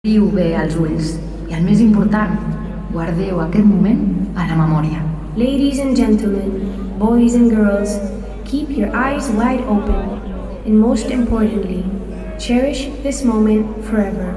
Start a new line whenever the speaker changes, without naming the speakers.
Viu bé als ulls i el més important, guardeu aquest moment a la memòria.
Ladies and gentlemen, boys and girls, keep your eyes wide open and most importantly, cherish this moment forever.